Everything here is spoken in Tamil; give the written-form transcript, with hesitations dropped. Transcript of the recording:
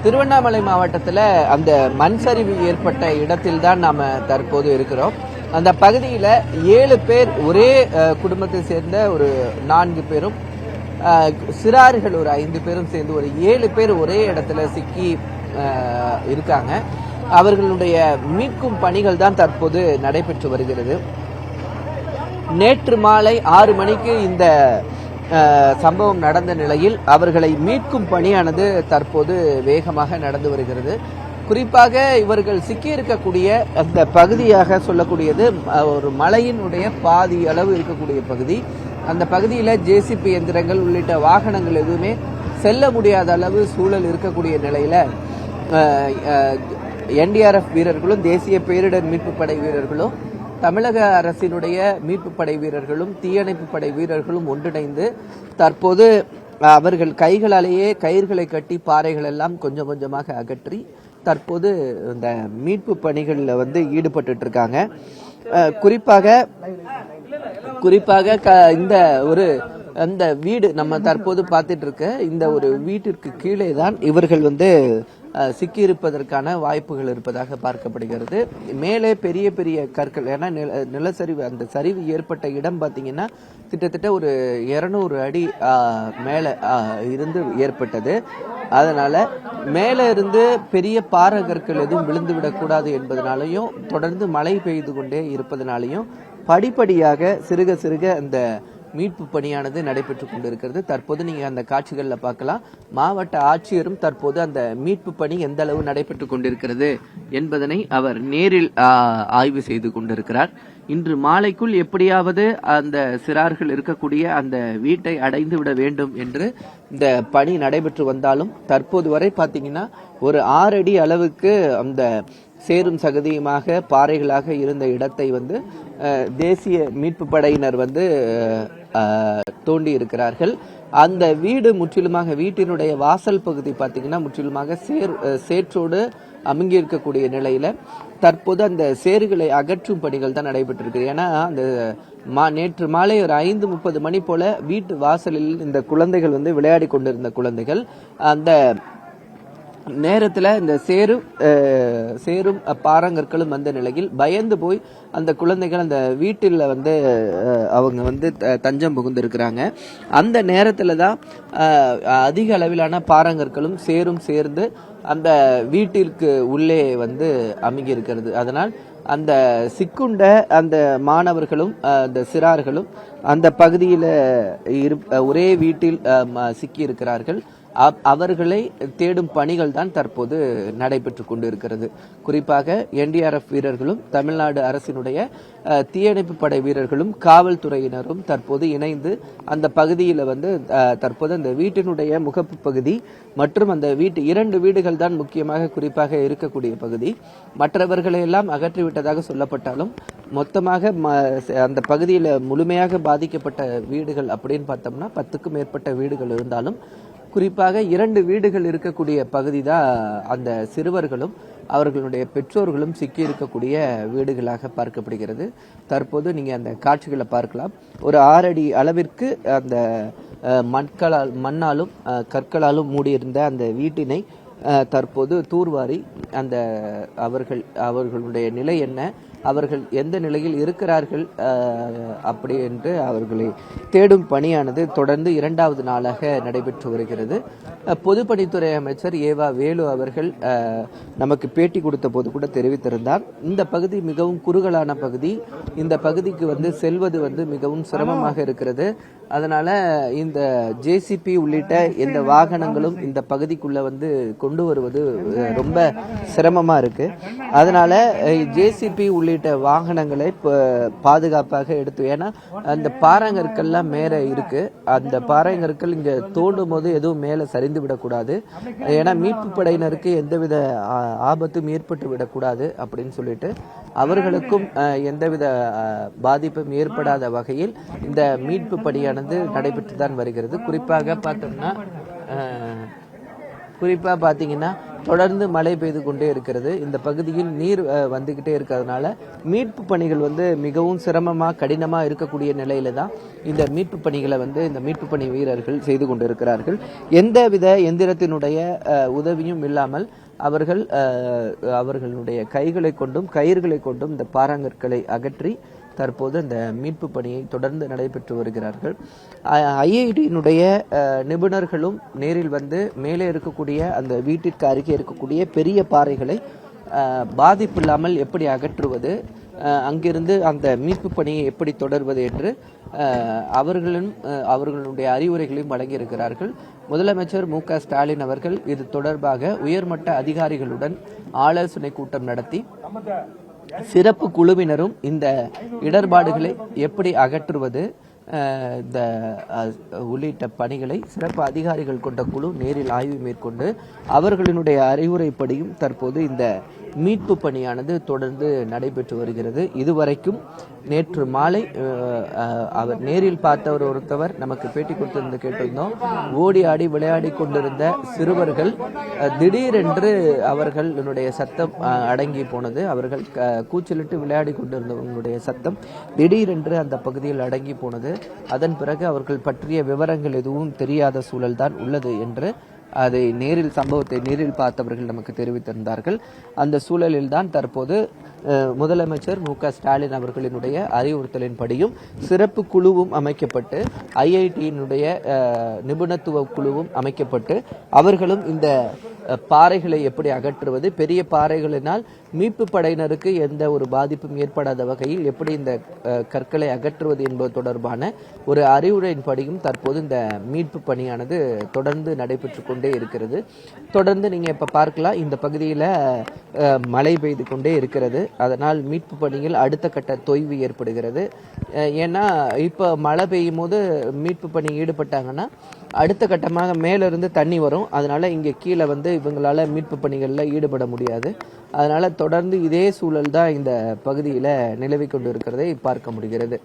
திருவண்ணாமலை மாவட்டத்தில் அந்த மண் சரிவு ஏற்பட்ட இடத்தில் தான் நாம் தற்போது இருக்கிறோம். அந்த பகுதியில் 7 பேர் ஒரே குடும்பத்தை சேர்ந்த ஒரு 4 பேரும், சிறார்கள் ஒரு 5 பேரும் சேர்ந்து ஒரு 7 பேர் ஒரே இடத்துல சிக்கி இருக்காங்க. அவர்களுடைய மீட்கும் பணிகள் தான் தற்போது நடைபெற்று வருகிறது. நேற்று மாலை 6 மணிக்கு இந்த சம்பவம் நடந்த நிலையில் அவர்களை மீட்கும் பணியானது தற்போது வேகமாக நடந்து வருகிறது. குறிப்பாக இவர்கள் சிக்கியிருக்கக்கூடிய அந்த பகுதியாக சொல்லக்கூடியது ஒரு மலையினுடைய பாதி அளவு இருக்கக்கூடிய பகுதி. அந்த பகுதியில் ஜேசிபி எந்திரங்கள் உள்ளிட்ட வாகனங்கள் எதுவுமே செல்ல முடியாத அளவு சூழல் இருக்கக்கூடிய நிலையில NDRF வீரர்களும் தேசிய பேரிடர் மீட்பு படை வீரர்களும் தமிழக அரசினுடைய மீட்பு படை வீரர்களும் தீயணைப்பு படை வீரர்களும் ஒன்றிணைந்து தற்போது அவர்கள் கைகளாலேயே கயிர்களை கட்டி பாறைகள் எல்லாம் கொஞ்சம் கொஞ்சமாக அகற்றி தற்போது இந்த மீட்பு பணிகளில் ஈடுபட்டு இருக்காங்க. குறிப்பாக இந்த ஒரு அந்த வீடு நம்ம தற்போது பார்த்துட்டு இருக்க இந்த ஒரு வீட்டிற்கு கீழே தான் இவர்கள் சிக்கியிருப்பதற்கான வாய்ப்புகள் இருப்பதாக பார்க்கப்படுகிறது. மேலே பெரிய பெரிய கற்கள், ஏன்னா நிலச்சரிவு அந்த சரிவு ஏற்பட்ட இடம் பார்த்தீங்கன்னா கிட்டத்தட்ட ஒரு 200 அடி மேலே இருந்து ஏற்பட்டது. அதனால மேலே இருந்து பெரிய பாறை கற்கள் எதுவும் விழுந்து விடக்கூடாது என்பதனாலையும் தொடர்ந்து மழை பெய்து கொண்டே இருப்பதனாலையும் படிப்படியாக சிறுக சிறுக அந்த மீட்பு பணியானது நடைபெற்று கொண்டிருக்கிறது. தற்போது நீங்க அந்த காட்சிகளில் பார்க்கலாம். மாவட்ட ஆட்சியரும் தற்போது அந்த மீட்பு பணி எந்த அளவு நடைபெற்று கொண்டிருக்கிறது என்பதனை அவர் நேரில் ஆய்வு செய்து கொண்டிருக்கிறார். இன்று மாலைக்குள் எப்படியாவது அந்த சிறார்கள் இருக்கக்கூடிய அந்த வீட்டை அடைந்து விட வேண்டும் என்று இந்த பணி நடைபெற்று வந்தாலும் தற்போது வரை பார்த்தீங்கன்னா ஒரு 6 அடி அளவுக்கு அந்த சேரும் சகதியுமாக பாறைகளாக இருந்த இடத்தை தேசிய மீட்பு படையினர் தோண்டி இருக்கிறார்கள். அந்த வீடு முற்றிலுமாக வீட்டினுடைய வாசல் பகுதி பார்த்தீங்கன்னா முற்றிலுமாக சேற்றோடு அமுங்கி இருக்கக்கூடிய நிலையில தற்போது அந்த சேறுகளை அகற்றும் பணிகள் தான் நடைபெற்றிருக்கு. ஏன்னா அந்த நேற்று மாலை ஒரு 5:30 மணி போல வீட்டு வாசலில் இந்த குழந்தைகள் விளையாடி கொண்டிருந்த குழந்தைகள் அந்த நேரத்தில் இந்த சேரும் பாறாங்கற்களும் வந்த நிலையில் பயந்து போய் அந்த குழந்தைகள் அந்த வீட்டில் அவங்க தஞ்சம் புகுந்திருக்கிறாங்க. அந்த நேரத்தில் தான் அதிக அளவிலான பாறாங்கற்களும் சேரும் சேர்ந்து அந்த வீட்டிற்கு உள்ளே அமுங்கி இருக்கிறது. அதனால் அந்த சிக்குண்ட அந்த மாணவர்களும் அந்த சிறார்களும் அந்த பகுதியில் ஒரே வீட்டில் சிக்கி இருக்கிறார்கள். அவர்களை தேடும் பணிகள் தான் தற்போது நடைபெற்று கொண்டிருக்கிறது. குறிப்பாக NDRF வீரர்களும் தமிழ்நாடு அரசினுடைய தீயணைப்பு படை வீரர்களும் காவல்துறையினரும் தற்போது இணைந்து அந்த பகுதியில் தற்போது அந்த வீட்டினுடைய முகப்பு பகுதி மற்றும் அந்த 2 வீடுகள் தான் முக்கியமாக குறிப்பாக இருக்கக்கூடிய பகுதி. மற்றவர்களை எல்லாம் அகற்றிவிட்டதாக சொல்லப்பட்டாலும் மொத்தமாக அந்த பகுதியில் முழுமையாக பாதிக்கப்பட்ட வீடுகள் அப்படின்னு பார்த்தோம்னா 10க்கும் மேற்பட்ட வீடுகள் இருந்தாலும் குறிப்பாக 2 வீடுகள் இருக்கக்கூடிய பகுதி தான் அந்த சிறுவர்களும் அவர்களுடைய பெற்றோர்களும் சிக்கி இருக்கக்கூடிய வீடுகளாக பார்க்கப்படுகிறது. தற்போது நீங்க அந்த காட்சிகளை பார்க்கலாம். ஒரு 6 அடி அளவிற்கு அந்த மண்ணாலும் கற்களாலும் மூடியிருந்த அந்த வீட்டினை தற்போது தூர்வாரி அந்த அவர்களுடைய நிலை என்ன, அவர்கள் எந்த நிலையில் இருக்கிறார்கள் அப்படி என்று அவர்களை தேடும் பணியானது தொடர்ந்து 2வது நாளாக நடைபெற்று வருகிறது. பொதுப்பணித்துறை அமைச்சர் ஏவா வேலு அவர்கள் நமக்கு பேட்டி கொடுத்த போது கூட தெரிவித்திருந்தார், இந்த பகுதி மிகவும் குறுகலான பகுதி, இந்த பகுதிக்கு செல்வது மிகவும் சிரமமாக இருக்கிறது. அதனால இந்த ஜேசிபி உள்ளிட்ட எந்த வாகனங்களும் இந்த பகுதிக்குள்ள கொண்டு வருவது ரொம்ப சிரமமா இருக்கு. அதனால ஜேசிபி உள்ளிட்ட வாகனங்களை பாதுகாப்பாக எடுத்து, ஏன்னா அந்த பாறாங்கற்கள்லாம் மேல இருக்கு, அந்த பாறாங்கற்கள் இங்க தோண்டும் போது எதுவும் மேல சரிந்து விடக்கூடாது, ஏன்னா மீட்பு படையினருக்கு எந்தவித ஆபத்தும் ஏற்பட்டு விடக்கூடாது அப்படின்னு சொல்லிட்டு அவர்களுக்கும் எந்தவித பாதிப்பும் ஏற்படாத வகையில் இந்த மீட்பு பணியானது நடைபெற்று தான் வருகிறது. குறிப்பாக பார்த்தீங்கன்னா தொடர்ந்து மழை பெய்து கொண்டே இருக்கிறது. இந்த பகுதியில் நீர் வந்துகிட்டே இருக்கிறதுனால மீட்பு பணிகள் மிகவும் சிரமமாக கடினமாக இருக்கக்கூடிய நிலையில தான் இந்த மீட்பு பணிகளை இந்த மீட்பு பணி வீரர்கள் செய்து கொண்டிருக்கிறார்கள். எந்தவித எந்திரத்தினுடைய உதவியும் இல்லாமல் அவர்கள் அவர்களுடைய கைகளை கொண்டும் கயிறுகளை கொண்டும் இந்த பாறாங்கற்களை அகற்றி தற்போது இந்த மீட்பு பணியை தொடர்ந்து நடைபெற்று வருகிறார்கள். ஐஐடியினுடைய நிபுணர்களும் நேரில் மேலே இருக்கக்கூடிய அந்த வீட்டிற்கு அருகே இருக்கக்கூடிய பெரிய பாறைகளை பாதிப்பு இல்லாமல் எப்படி அகற்றுவது, அங்கிருந்து அந்த மீட்பு பணியை எப்படி தொடர்வது என்று அவர்களுடைய அறிவுரைகளையும் வழங்கியிருக்கிறார்கள். முதலமைச்சர் மு.க. ஸ்டாலின் அவர்கள் இது தொடர்பாக உயர்மட்ட அதிகாரிகளுடன் ஆலோசனை கூட்டம் நடத்தி சிறப்பு குழுவினரும் இந்த இடர்பாடுகளை எப்படி அகற்றுவது இந்த உள்ளிட்ட பணிகளை சிறப்பு அதிகாரிகள் கொண்ட குழு நேரில் ஆய்வு மேற்கொண்டு அவர்களினுடைய அறிவுரைப்படியும் தற்போது இந்த மீட்பு பணியானது தொடர்ந்து நடைபெற்று வருகிறது. இதுவரைக்கும் நேற்று மாலை அவர் நேரில் பார்த்தவர் ஒருத்தவர் நமக்கு பேட்டி கொடுத்திருந்து கேட்டிருந்தோம். ஓடி ஆடி விளையாடி கொண்டிருந்த சிறுவர்கள் திடீரென்று அவர்களுடைய சத்தம் அடங்கி போனது. அவர்கள் கூச்சலிட்டு விளையாடி கொண்டிருந்தவங்களுடைய சத்தம் திடீரென்று அந்த பகுதியில் அடங்கி போனது. அதன் பிறகு அவர்கள் பற்றிய விவரங்கள் எதுவும் தெரியாத சூழல் தான் உள்ளது என்று அதை சம்பவத்தை நேரில் பார்த்தவர்கள் நமக்கு தெரிவித்திருந்தார்கள். அந்த சூழலில் தான் தற்போது முதலமைச்சர் மு.க. ஸ்டாலின் அவர்களினுடைய அறிவுறுத்தலின்படியும் சிறப்பு குழுவும் அமைக்கப்பட்டு ஐஐடியினுடைய நிபுணத்துவ குழுவும் அமைக்கப்பட்டு அவர்களும் இந்த பாறைகளை எப்படி அகற்றுவது, பெரிய பாறைகளினால் மீட்பு படையினருக்கு எந்த ஒரு பாதிப்பும் ஏற்படாத வகையில் எப்படி இந்த கற்களை அகற்றுவது என்பது தொடர்பான ஒரு அறிவுரையின்படியும் தற்போது இந்த மீட்பு பணியானது தொடர்ந்து நடைபெற்று கொண்டே இருக்கிறது. தொடர்ந்து நீங்க இப்ப பார்க்கலாம், இந்த பகுதியில மழை பெய்து கொண்டே இருக்கிறது. அதனால் மீட்பு பணியில் அடுத்த கட்ட தொய்வு ஏற்படுகிறது. ஏன்னா இப்ப மழை பெய்யும் போது மீட்பு பணி ஈடுபட்டாங்கன்னா அடுத்த கட்டமாக மேலிருந்து தண்ணி வரும். அதனால இங்க கீழே இவங்களால மீட்பு பணிகள்ல ஈடுபட முடியாது. அதனால தொடர்ந்து இதே சூழல் தான் இந்த பகுதியில நிலவி கொண்டு இருக்கிறதை பார்க்க முடிகிறது.